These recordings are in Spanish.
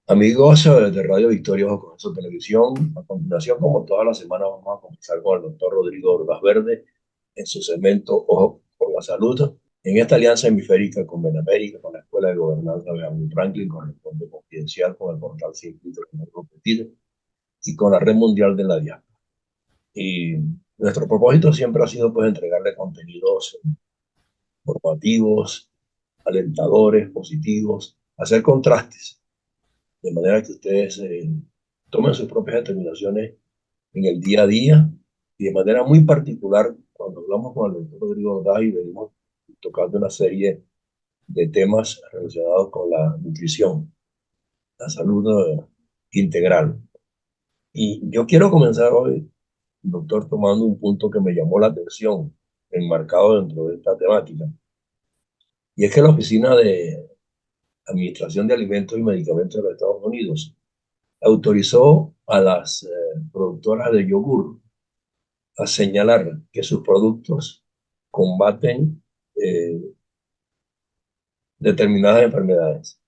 Amigos de Radio Victoria Ojo con su televisión, a continuación, como toda la semana, vamos a comenzar con el doctor Rodrigo Ordaz Verde en su segmento Ojo por la Salud. En esta alianza hemisférica con Benamérica, con la Escuela de Gobernanza de Benjamin Franklin, con el Fondo Confidencial, con el portal Circuito de No Repetir y con la Red Mundial de la Diáspora. Y nuestro propósito siempre ha sido pues entregarle contenidos formativos, alentadores, positivos, hacer contrastes de manera que ustedes tomen sus propias determinaciones en el día a día y de manera muy particular cuando hablamos con el doctor Rodrigo Ordaz y venimos tocando una serie de temas relacionados con la nutrición, la salud integral. Y yo quiero comenzar hoy, doctor, tomando un punto que me llamó la atención, enmarcado dentro de esta temática, y es que la Oficina de Administración de Alimentos y Medicamentos de los Estados Unidos autorizó a las productoras de yogur a señalar que sus productos combaten eh, determinadas enfermedades,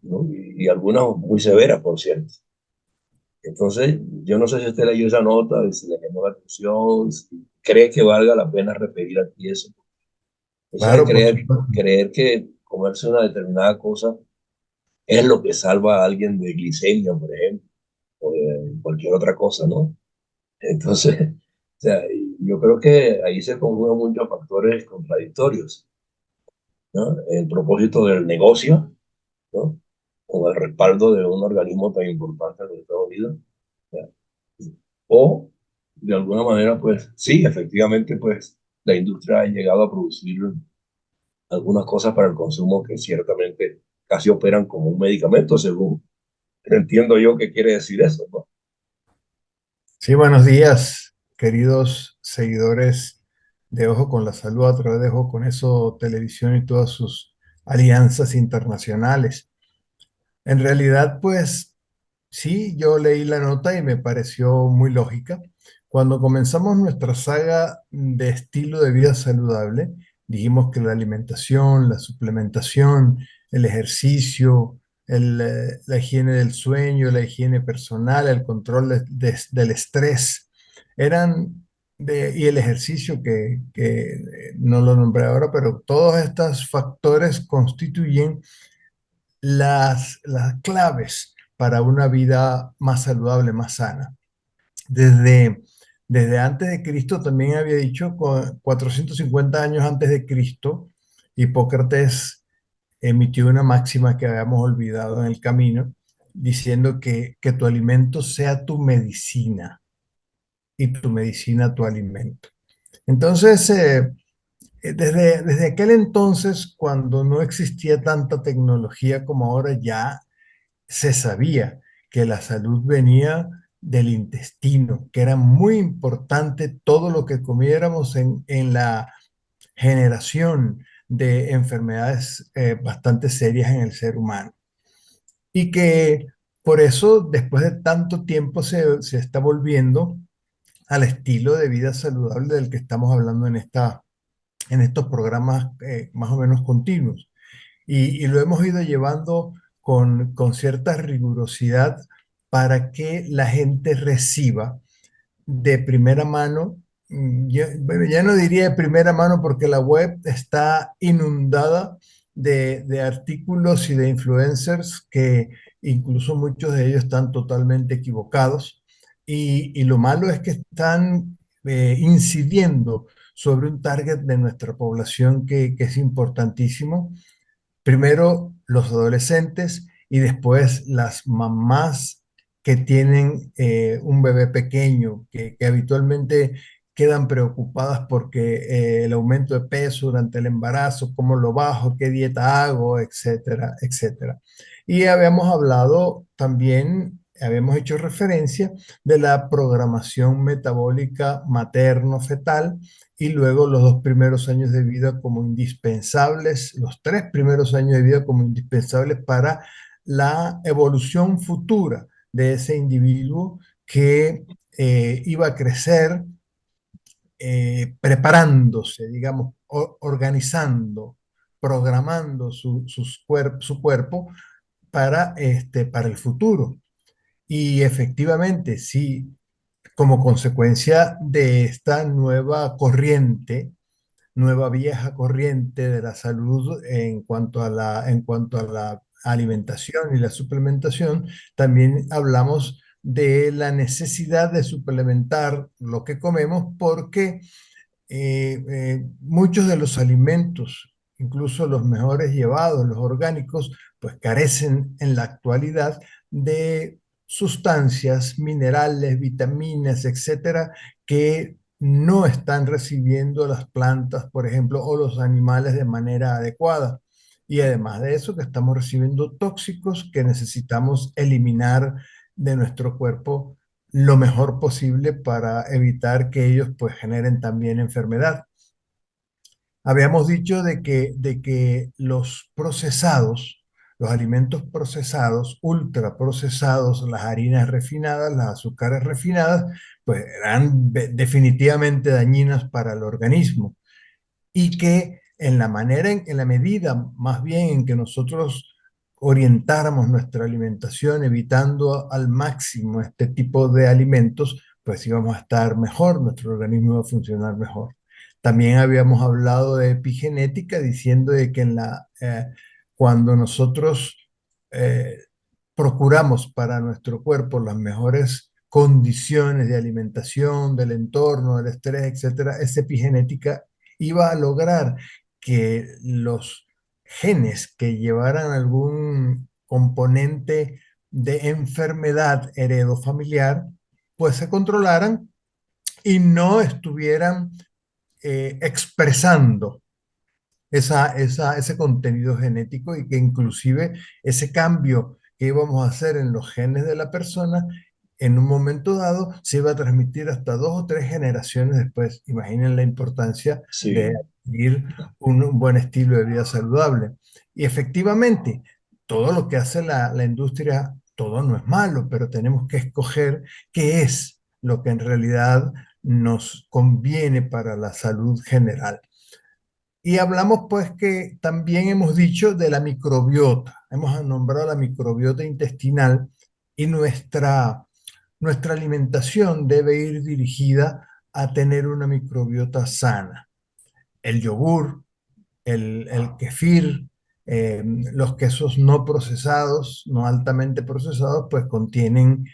¿no? Y algunas muy severas, por cierto. Entonces, yo no sé si usted leyó esa nota, si le llamó la atención, si cree que valga la pena repetir aquí eso. Eso de Claro, por supuesto. creer que comerse una determinada cosa es lo que salva a alguien de glicemia, por ejemplo, o de cualquier otra cosa, ¿no? Entonces, o sea, yo creo que ahí se conjugan muchos factores contradictorios, ¿no? El propósito del negocio, ¿no? Con el respaldo de un organismo tan importante en los Estados Unidos, ¿ya? O, de alguna manera, pues, sí, efectivamente, pues, la industria ha llegado a producir algunas cosas para el consumo que ciertamente casi operan como un medicamento, según entiendo yo que quiere decir eso, ¿no? Sí, buenos días, queridos seguidores de Ojo con la Salud a través de Ojo con Eso Televisión y todas sus alianzas internacionales. En realidad, pues sí, yo leí la nota y me pareció muy lógica. Cuando comenzamos nuestra saga de estilo de vida saludable, dijimos que la alimentación, la suplementación, el ejercicio, la higiene del sueño, la higiene personal, el control del estrés, y el ejercicio que no lo nombré ahora, pero todos estos factores constituyen las claves para una vida más saludable, más sana. Desde, desde antes de Cristo también había dicho, 450 años antes de Cristo, Hipócrates emitió una máxima que habíamos olvidado en el camino, diciendo que tu alimento sea tu medicina y tu medicina tu alimento. Entonces, desde aquel entonces, cuando no existía tanta tecnología como ahora, ya se sabía que la salud venía del intestino, que era muy importante todo lo que comiéramos en la generación de enfermedades bastante serias en el ser humano. Y que por eso, después de tanto tiempo, se está volviendo al estilo de vida saludable del que estamos hablando en estos programas más o menos continuos. Y lo hemos ido llevando con cierta rigurosidad para que la gente reciba de primera mano. Bueno, ya no diría de primera mano porque la web está inundada de artículos y de influencers que incluso muchos de ellos están totalmente equivocados. Y lo malo es que están incidiendo sobre un target de nuestra población que es importantísimo. Primero los adolescentes y después las mamás que tienen un bebé pequeño, que habitualmente quedan preocupadas porque el aumento de peso durante el embarazo, cómo lo bajo, qué dieta hago, etcétera, etcétera. Y habíamos hablado también, habíamos hecho referencia de la programación metabólica materno-fetal y luego los 2 primeros años de vida como indispensables, los 3 primeros años de vida como indispensables para la evolución futura de ese individuo que iba a crecer preparándose, digamos, organizando, programando su cuerpo para el futuro. Y efectivamente, sí, como consecuencia de esta nueva vieja corriente de la salud en cuanto a la alimentación y la suplementación, también hablamos de la necesidad de suplementar lo que comemos porque muchos de los alimentos, incluso los mejores llevados, los orgánicos, pues carecen en la actualidad de sustancias, minerales, vitaminas, etcétera, que no están recibiendo las plantas, por ejemplo, o los animales de manera adecuada. Y además de eso, que estamos recibiendo tóxicos que necesitamos eliminar de nuestro cuerpo lo mejor posible para evitar que ellos pues generen también enfermedad. Habíamos dicho de que los procesados, los alimentos procesados, ultraprocesados, las harinas refinadas, las azúcares refinadas, pues eran definitivamente dañinas para el organismo y que en la medida más bien en que nosotros orientáramos nuestra alimentación evitando al máximo este tipo de alimentos, pues íbamos a estar mejor, nuestro organismo iba a funcionar mejor. También habíamos hablado de epigenética, diciendo de que cuando nosotros eh, procuramos para nuestro cuerpo las mejores condiciones de alimentación, del entorno, del estrés, etcétera, esa epigenética iba a lograr que los genes que llevaran algún componente de enfermedad heredofamiliar, pues se controlaran y no estuvieran expresando ese contenido genético y que inclusive ese cambio que íbamos a hacer en los genes de la persona, en un momento dado se iba a transmitir hasta 2 o 3 generaciones después. Imaginen la importancia de Sí, adquirir un buen estilo de vida saludable. Y efectivamente, todo lo que hace la industria, todo no es malo, pero tenemos que escoger qué es lo que en realidad nos conviene para la salud general. Y hablamos pues que también hemos dicho de la microbiota, hemos nombrado la microbiota intestinal y nuestra alimentación debe ir dirigida a tener una microbiota sana. El yogur, el kefir, los quesos no procesados, no altamente procesados, pues contienen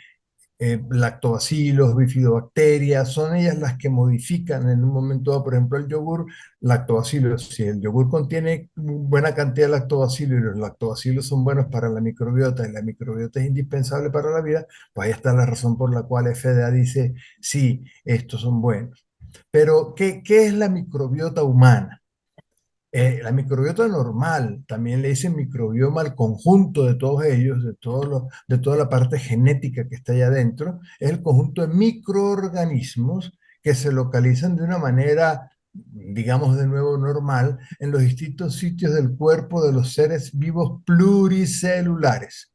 lactobacilos, bifidobacterias, son ellas las que modifican en un momento dado, por ejemplo, el yogur, lactobacilos. Si el yogur contiene buena cantidad de lactobacilos y los lactobacilos son buenos para la microbiota y la microbiota es indispensable para la vida, pues ahí está la razón por la cual FDA dice, sí, estos son buenos. Pero, ¿qué es la microbiota humana? La microbiota normal, también le dicen microbioma al conjunto de todos ellos, de toda la parte genética que está allá adentro, es el conjunto de microorganismos que se localizan de una manera, digamos de nuevo, normal en los distintos sitios del cuerpo de los seres vivos pluricelulares.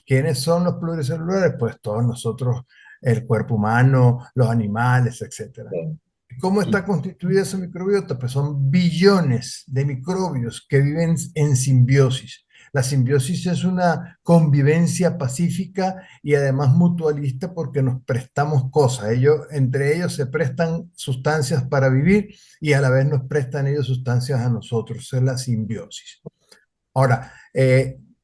¿Quiénes son los pluricelulares? Pues todos nosotros, el cuerpo humano, los animales, etcétera. claro. ¿Cómo Y está constituida esa microbiota? Pues son billones de microbios que viven en simbiosis. La simbiosis es una convivencia pacífica y además mutualista porque nos prestamos cosas. Entre ellos se prestan sustancias para vivir y a la vez nos prestan ellos sustancias a nosotros. Esa es la simbiosis. Ahora,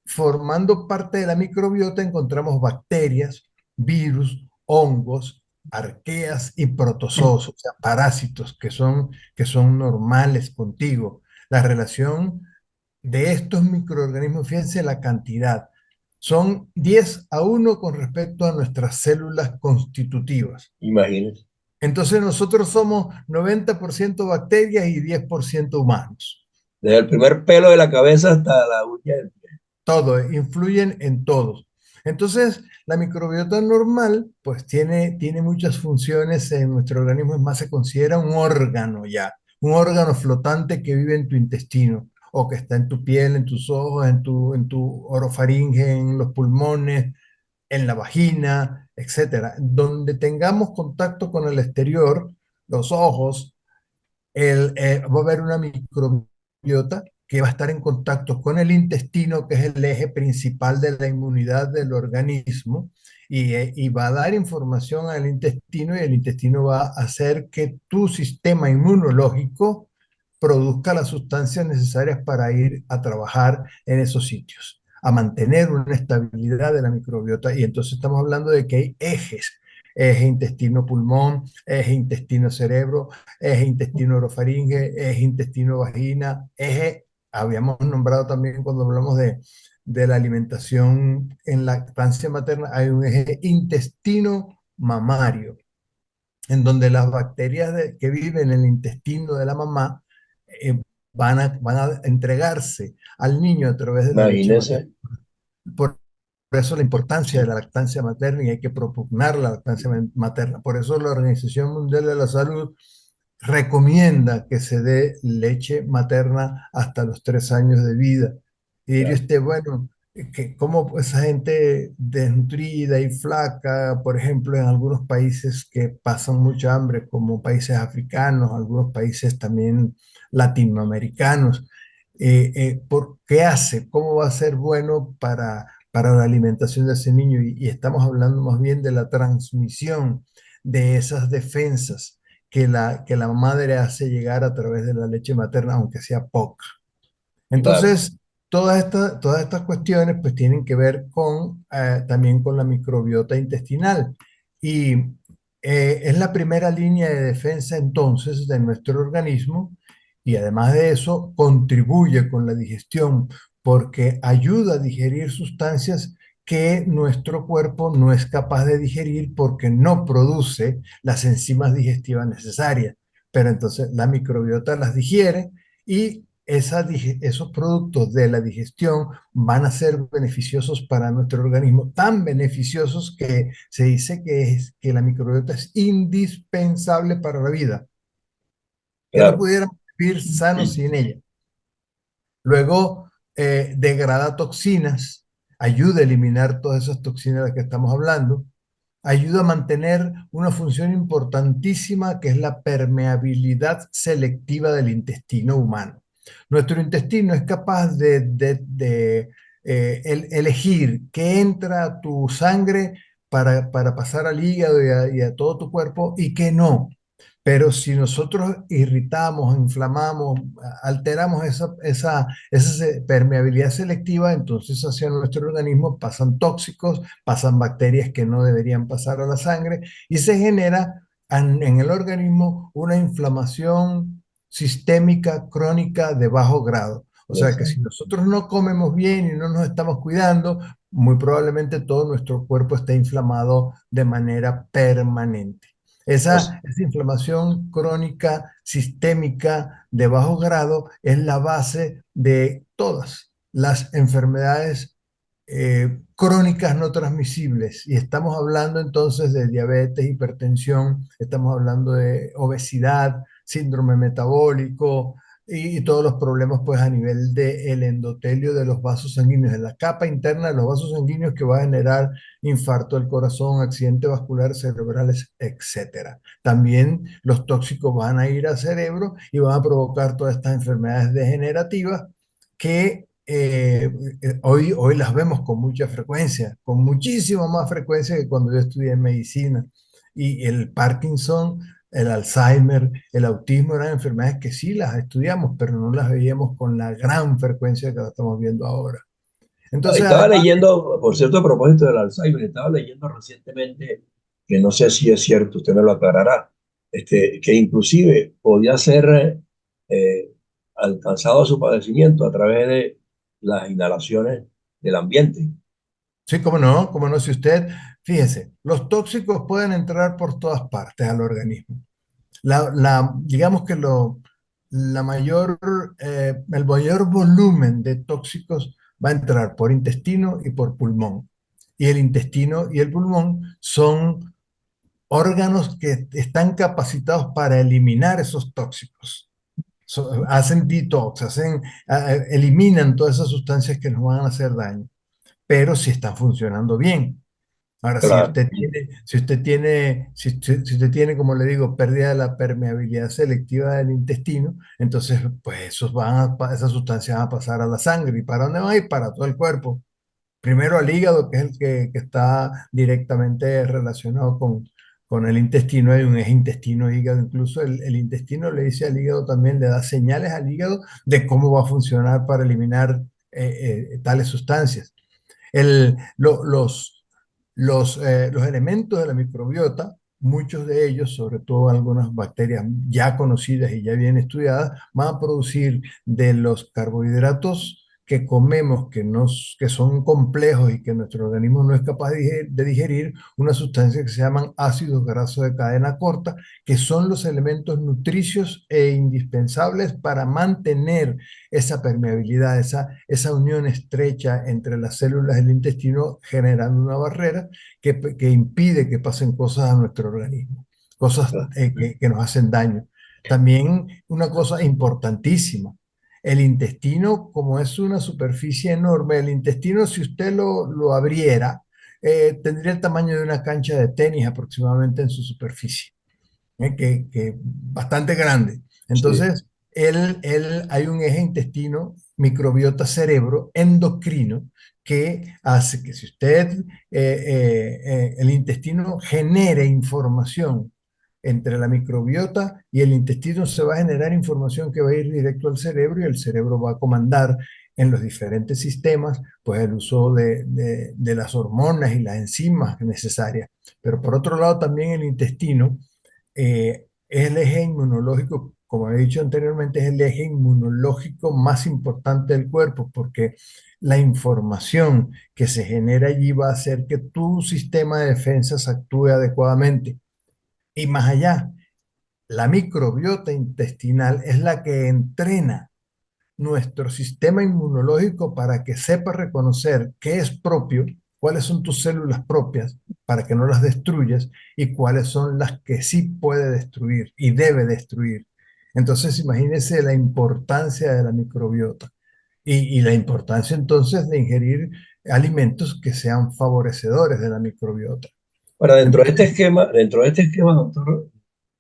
formando parte de la microbiota encontramos bacterias, virus, hongos, arqueas y protozoos, o sea, parásitos que son normales contigo. La relación de estos microorganismos, fíjense la cantidad, son 10 a 1 con respecto a nuestras células constitutivas. imagínense, Entonces nosotros somos 90% bacterias y 10% humanos. desde el primer pelo de la cabeza hasta la uña del pie. Todo, influyen en todos. Entonces, la microbiota normal, pues tiene muchas funciones en nuestro organismo, es más, se considera un órgano ya, un órgano flotante que vive en tu intestino o que está en tu piel, en tus ojos, en tu orofaringe, en los pulmones, en la vagina, etcétera. Donde tengamos contacto con el exterior, los ojos, va a haber una microbiota que va a estar en contacto con el intestino, que es el eje principal de la inmunidad del organismo, y va a dar información al intestino y el intestino va a hacer que tu sistema inmunológico produzca las sustancias necesarias para ir a trabajar en esos sitios, a mantener una estabilidad de la microbiota. Y entonces estamos hablando de que hay ejes: eje intestino-pulmón, eje intestino-cerebro, eje intestino-orofaringe, eje intestino-vagina, eje, habíamos nombrado también cuando hablamos de la alimentación en lactancia materna, hay un eje intestino mamario, en donde las bacterias que viven en el intestino de la mamá eh, van a entregarse al niño a través de la leche Imagínese, materna. Por eso la importancia de la lactancia materna, y hay que propugnar la lactancia materna. Por eso la Organización Mundial de la Salud recomienda que se dé leche materna hasta los 3 años de vida. Y diría claro, usted, bueno, que como esa gente desnutrida y flaca, por ejemplo, en algunos países que pasan mucha hambre, como países africanos, algunos países también latinoamericanos, ¿por qué hace? ¿Cómo va a ser bueno para la alimentación de ese niño? Y estamos hablando más bien de la transmisión de esas defensas que la madre hace llegar a través de la leche materna, aunque sea poca. claro, Entonces, todas estas cuestiones pues tienen que ver con, también con la microbiota intestinal. Y es la primera línea de defensa entonces de nuestro organismo, y además de eso contribuye con la digestión porque ayuda a digerir sustancias que nuestro cuerpo no es capaz de digerir porque no produce las enzimas digestivas necesarias. Pero entonces la microbiota las digiere, y esos productos de la digestión van a ser beneficiosos para nuestro organismo, tan beneficiosos que se dice que la microbiota es indispensable para la vida, que no claro. pudiéramos vivir sanos sin ella. Luego, degrada toxinas, ayuda a eliminar todas esas toxinas de las que estamos hablando, ayuda a mantener una función importantísima que es la permeabilidad selectiva del intestino humano. Nuestro intestino es capaz de elegir qué entra a tu sangre para pasar al hígado y a todo tu cuerpo y qué no. Pero si nosotros irritamos, inflamamos, alteramos esa permeabilidad selectiva, entonces hacia nuestro organismo pasan tóxicos, pasan bacterias que no deberían pasar a la sangre, y se genera en el organismo una inflamación sistémica crónica de bajo grado. O sea que si Exacto. nosotros no comemos bien y no nos estamos cuidando, muy probablemente todo nuestro cuerpo está inflamado de manera permanente. O s- Esa inflamación crónica sistémica de bajo grado es la base de todas las enfermedades crónicas no transmisibles. Y estamos hablando entonces de diabetes, hipertensión, estamos hablando de obesidad, síndrome metabólico y todos los problemas pues a nivel del endotelio de los vasos sanguíneos, de la capa interna de los vasos sanguíneos, que va a generar infarto del corazón, accidentes vasculares cerebrales, etcétera. También los tóxicos van a ir al cerebro y van a provocar todas estas enfermedades degenerativas que hoy las vemos con mucha frecuencia, con muchísima más frecuencia que cuando yo estudié medicina. Y el Parkinson, el Alzheimer, el autismo eran enfermedades que sí las estudiamos, pero no las veíamos con la gran frecuencia que las estamos viendo ahora. Entonces, Estaba además, leyendo, por cierto, a propósito del Alzheimer, estaba leyendo recientemente, que no sé si es cierto, usted me lo aclarará, que inclusive podía ser eh, alcanzado su padecimiento a través de las inhalaciones del ambiente. sí, cómo no, si usted, fíjese, los tóxicos pueden entrar por todas partes al organismo. Digamos que el mayor volumen de tóxicos va a entrar por intestino y por pulmón. Y el intestino y el pulmón son órganos que están capacitados para eliminar esos tóxicos. Hacen detox, eliminan todas esas sustancias que nos van a hacer daño, pero si están funcionando bien. Ahora, Claro, si usted tiene, como le digo, pérdida de la permeabilidad selectiva del intestino, entonces, pues esas sustancias van a pasar a la sangre. ¿Y para dónde van a ir? Para todo el cuerpo. Primero al hígado, que es el que está directamente relacionado con el intestino. Hay un eje intestino-hígado. Incluso el intestino le dice al hígado también, le da señales al hígado de cómo va a funcionar para eliminar tales sustancias. El- lo- los elementos de la microbiota, muchos de ellos, sobre todo algunas bacterias ya conocidas y ya bien estudiadas, van a producir de los carbohidratos que comemos, que son complejos y que nuestro organismo no es capaz de digerir, una sustancia que se llaman ácidos grasos de cadena corta, que son los elementos nutricios e indispensables para mantener esa permeabilidad, esa unión estrecha entre las células del intestino, generando una barrera que impide que pasen cosas a nuestro organismo, cosas claro. que nos hacen daño. También una cosa importantísima, el intestino, como es una superficie enorme, el intestino, si usted lo abriera, tendría el tamaño de una cancha de tenis aproximadamente en su superficie, que bastante grande. Sí. Entonces, hay un eje intestino, microbiota cerebro, endocrino, que hace que si usted, el intestino genere información entre la microbiota y el intestino, se va a generar información que va a ir directo al cerebro y el cerebro va a comandar en los diferentes sistemas, pues el uso de las hormonas y las enzimas necesarias. Pero por otro lado, también el intestino es el eje inmunológico, como he dicho anteriormente, es el eje inmunológico más importante del cuerpo, porque la información que se genera allí va a hacer que tu sistema de defensas actúe adecuadamente. Y más allá, la microbiota intestinal es la que entrena nuestro sistema inmunológico para que sepa reconocer qué es propio, cuáles son tus células propias para que no las destruyas y cuáles son las que sí puede destruir y debe destruir. Entonces, imagínese la importancia de la microbiota y la importancia entonces de ingerir alimentos que sean favorecedores de la microbiota. Ahora, Entonces, dentro de este esquema, doctor,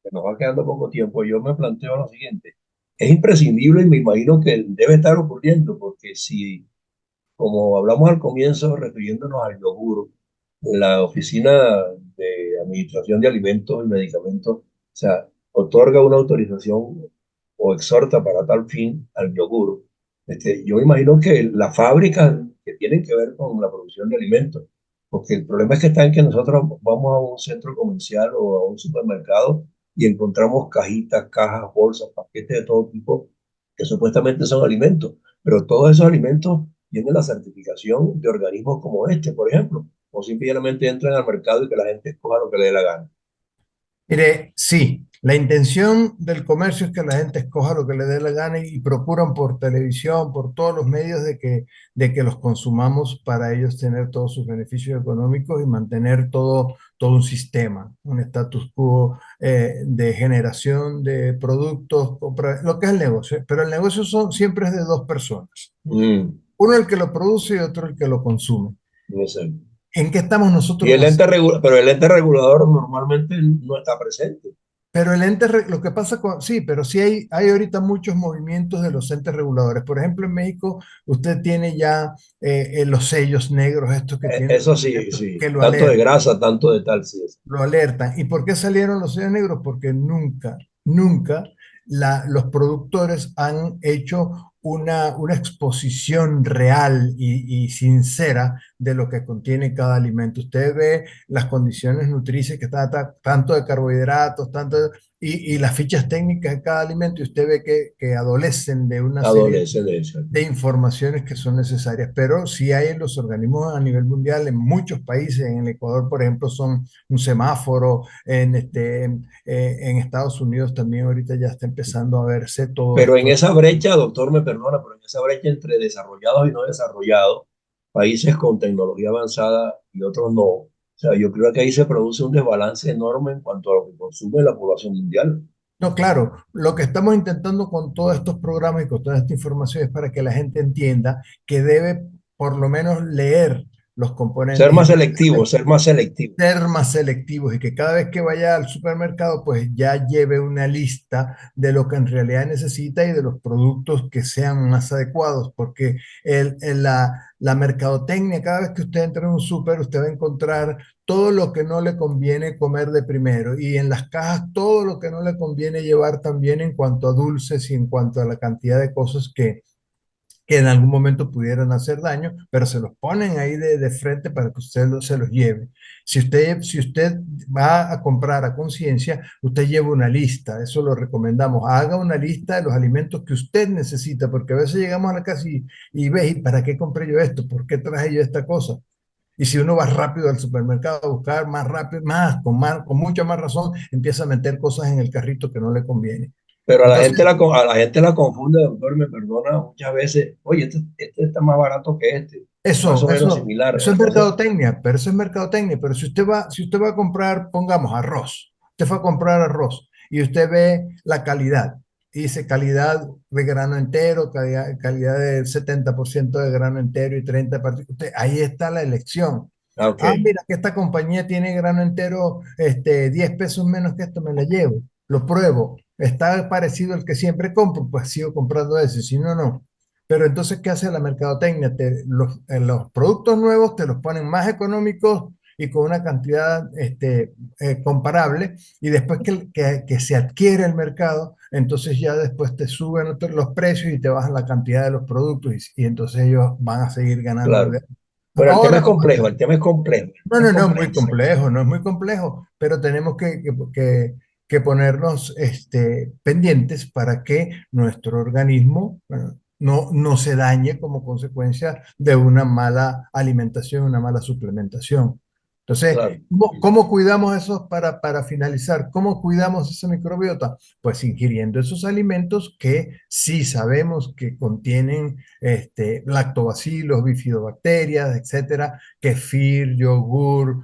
que nos va quedando poco tiempo, yo me planteo lo siguiente. Es imprescindible y me imagino que debe estar ocurriendo, porque si, como hablamos al comienzo, refiriéndonos al yogur, la Oficina de Administración de Alimentos y Medicamentos, o sea, otorga una autorización o exhorta para tal fin al yogur. Yo me imagino que las fábricas que tienen que ver con la producción de alimentos, porque el problema es que está en que nosotros vamos a un centro comercial o a un supermercado y encontramos cajitas, cajas, bolsas, paquetes de todo tipo que supuestamente son alimentos, pero todos esos alimentos tienen la certificación de organismos como este, por ejemplo, o simplemente entran al mercado y que la gente escoja lo que le dé la gana. mire, sí, la intención del comercio es que la gente escoja lo que le dé la gana y procuran por televisión, por todos los medios de que los consumamos para ellos tener todos sus beneficios económicos y mantener todo un sistema, un status quo de generación de productos, lo que es el negocio. Pero el negocio siempre es de dos personas. Mm, Uno el que lo produce y otro el que lo consume. no sé. ¿En qué estamos Y nosotros? pero el ente regulador normalmente no está presente. Pero el lo que pasa sí, pero sí hay ahorita muchos movimientos de los entes reguladores. Por ejemplo, en México usted tiene ya los sellos negros, estos que tienen los Eso sí, alimentos, sí. que Tanto de grasa, tanto de tal, sí. lo alertan. ¿Y por qué salieron los sellos negros? Porque nunca los productores han hecho una exposición real y sincera de lo que contiene cada alimento. Usted ve las condiciones nutricias que está tanto de carbohidratos, y las fichas técnicas de cada alimento, y usted ve que adolecen de una serie Adolece de eso. de informaciones que son necesarias, pero sí hay en los organismos a nivel mundial, en muchos países, en el Ecuador, por ejemplo, son un semáforo, en Estados Unidos también ahorita ya está empezando a verse todo Pero en esto. esa brecha, doctor, me perdona, pero en esa brecha entre desarrollados y no desarrollados, países con tecnología avanzada y otros no. O sea, yo creo que ahí se produce un desbalance enorme en cuanto a lo que consume la población mundial. No, claro, lo que estamos intentando con todos estos programas y con toda esta información es para que la gente entienda que debe por lo menos leer los componentes y que Ser más selectivo. ser más selectivos y que cada vez que vaya al supermercado, pues ya lleve una lista de lo que en realidad necesita y de los productos que sean más adecuados, porque la mercadotecnia, cada vez que usted entre en un súper, usted va a encontrar todo lo que no le conviene comer de primero y en las cajas todo lo que no le conviene llevar también en cuanto a dulces y en cuanto a la cantidad de cosas que en algún momento pudieran hacer daño, pero se los ponen ahí de frente para que usted se los lleve. Si usted va a comprar a conciencia, usted lleva una lista, eso lo recomendamos. Haga una lista de los alimentos que usted necesita, porque a veces llegamos a la casa y ve, ¿y para qué compré yo esto? ¿Por qué traje yo esta cosa? Y si uno va rápido al supermercado a buscar más rápido, con mucha más razón, empieza a meter cosas en el carrito que no le conviene. Pero Entonces, a la gente la confunde, doctor, me perdona muchas veces. Oye, este está más barato que este, más Eso, o menos eso, similar. eso es Entonces, mercadotecnia, pero eso es mercadotecnia. Pero si usted va a comprar, pongamos arroz, usted fue a comprar arroz y usted ve la calidad, y dice calidad de grano entero, calidad del 70% de grano entero y 30%, ahí está la elección. ok, Ah, mira que esta compañía tiene grano entero, 10 pesos menos que esto, me la llevo, lo pruebo, está parecido al que siempre compro, pues sigo comprando ese, si no, no. Pero entonces, ¿qué hace la mercadotecnia? Los productos nuevos te los ponen más económicos y con una cantidad comparable, y después que se adquiere el mercado, entonces ya después te suben los precios y te bajan la cantidad de los productos y entonces ellos van a seguir ganando. claro. Pero el tema Ahora, es complejo, el tema es complejo, no, es no, no es muy complejísimo. complejo, no es muy complejo, pero tenemos que ponernos pendientes para que nuestro organismo, bueno, no se dañe como consecuencia de una mala alimentación, una mala suplementación. Entonces, Claro, ¿cómo cuidamos eso para finalizar? ¿Cómo cuidamos esa microbiota? Pues ingiriendo esos alimentos que sí sabemos que contienen lactobacilos, bifidobacterias, etcétera, kefir, yogur,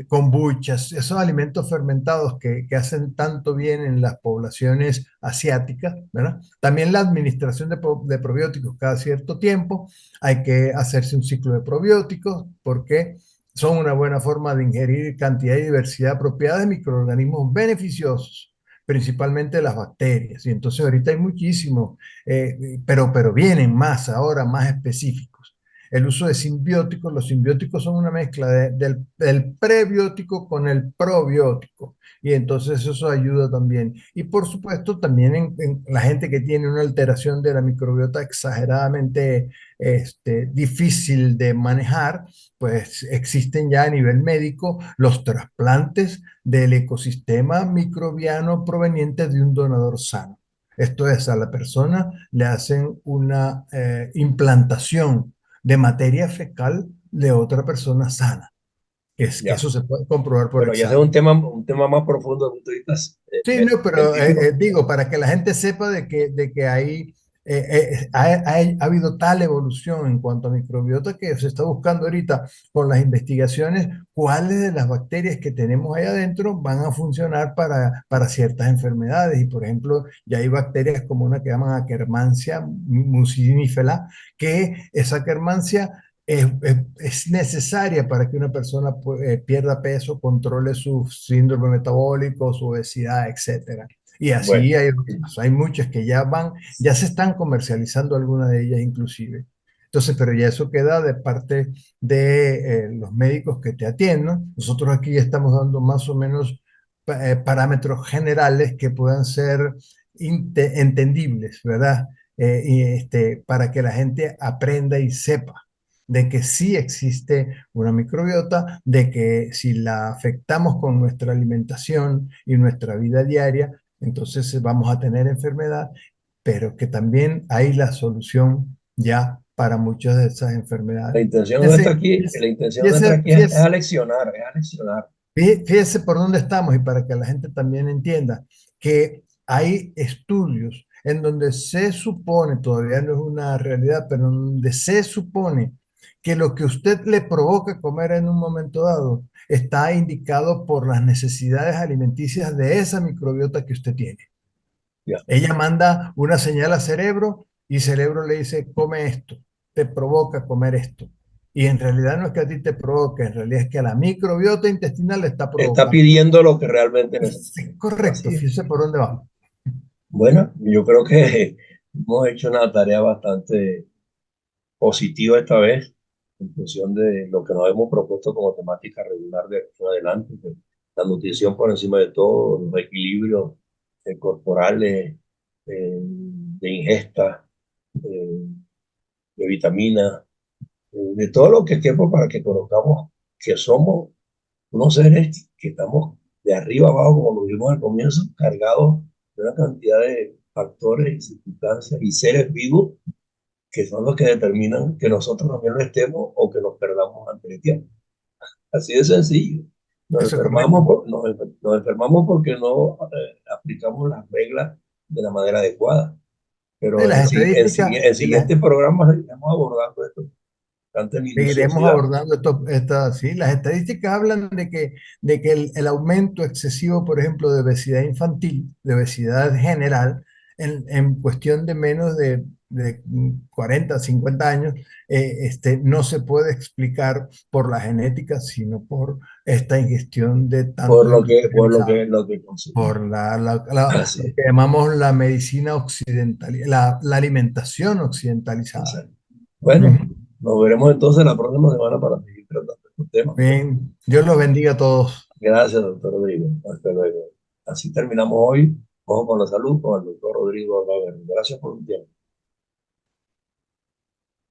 kombuchas, esos alimentos fermentados que hacen tanto bien en las poblaciones asiáticas, ¿verdad? También la administración de probióticos cada cierto tiempo, hay que hacerse un ciclo de probióticos porque son una buena forma de ingerir cantidad y diversidad apropiada de microorganismos beneficiosos, principalmente las bacterias. Y entonces ahorita hay muchísimos, pero vienen más ahora, más específicos. El uso de simbióticos, los simbióticos son una mezcla del prebiótico con el probiótico. Y entonces eso ayuda también. Y por supuesto también en la gente que tiene una alteración de la microbiota exageradamente difícil de manejar, pues existen ya a nivel médico los trasplantes del ecosistema microbiano proveniente de un donador sano. Esto es, a la persona le hacen una implantación de materia fecal de otra persona sana, que ya. eso se puede comprobar por Bueno, ya ese es examen. un tema más profundo desde el punto de vista Sí, no, pero científico. digo, para que la gente sepa de que ha habido tal evolución en cuanto a microbiota que se está buscando ahorita con las investigaciones cuáles de las bacterias que tenemos ahí adentro van a funcionar para ciertas enfermedades. Y por ejemplo, ya hay bacterias como una que llaman Akkermansia mucinifera, que esa Akkermansia es necesaria para que una persona pierda peso, controle su síndrome metabólico, su obesidad, etcétera. Y Bueno, así hay muchas que ya se están comercializando algunas de ellas inclusive. Entonces, pero ya eso queda de parte de los médicos que te atienden. Nosotros aquí ya estamos dando más o menos parámetros generales que puedan ser entendibles, ¿verdad? Para que la gente aprenda y sepa de que sí existe una microbiota, de que si la afectamos con nuestra alimentación y nuestra vida diaria, entonces vamos a tener enfermedad, pero que también hay la solución ya para muchas de esas enfermedades. Fíjese, la intención nuestra fíjese, aquí es fíjese, aleccionar, es aleccionar. fíjese por dónde estamos y para que la gente también entienda que hay estudios en donde se supone, todavía no es una realidad, pero en donde se supone que lo que usted le provoca comer en un momento dado está indicado por las necesidades alimenticias de esa microbiota que usted tiene. Ya, Ella manda una señal al cerebro y el cerebro le dice, come esto, te provoca comer esto. Y en realidad no es que a ti te provoque, en realidad es que a la microbiota intestinal le está Está provocando. pidiendo lo que realmente necesita. Es correcto, Así es. fíjese por dónde va. Bueno, yo creo que hemos hecho una tarea bastante positiva esta vez, en función de lo que nos hemos propuesto como temática regular de aquí en adelante, que la nutrición por encima de todo, los equilibrios corporales, de ingesta, eh, de vitaminas, de todo lo que quepa para que conozcamos que somos unos seres que estamos de arriba abajo, como lo vimos al comienzo, cargados de una cantidad de factores y circunstancias y seres vivos que son los que determinan que nosotros también lo estemos o que nos perdamos ante el tiempo. Así de sencillo. Eso es correcto. Nos enfermamos porque no aplicamos las reglas de la manera adecuada. De Pero las estadísticas, en siguientes programas iremos abordando esto bastante seguiremos minuciosidad. abordando sí, las estadísticas hablan de que el aumento excesivo, por ejemplo, de obesidad infantil, de obesidad general, en cuestión de menos de 40, 50 años, no se puede explicar por la genética, sino por esta ingestión de tantos industrializados, Lo que consumimos. por Así lo es. que llamamos la medicina occidental, la alimentación occidentalizada. Exacto. Bueno, Ujú. nos veremos entonces la próxima semana para seguir tratando estos temas. Bien, Dios los bendiga a todos. Gracias, doctor Rodrigo. Hasta luego. Así terminamos hoy. Ojo con la salud con el doctor Rodrigo Álvarez. Gracias por un tiempo.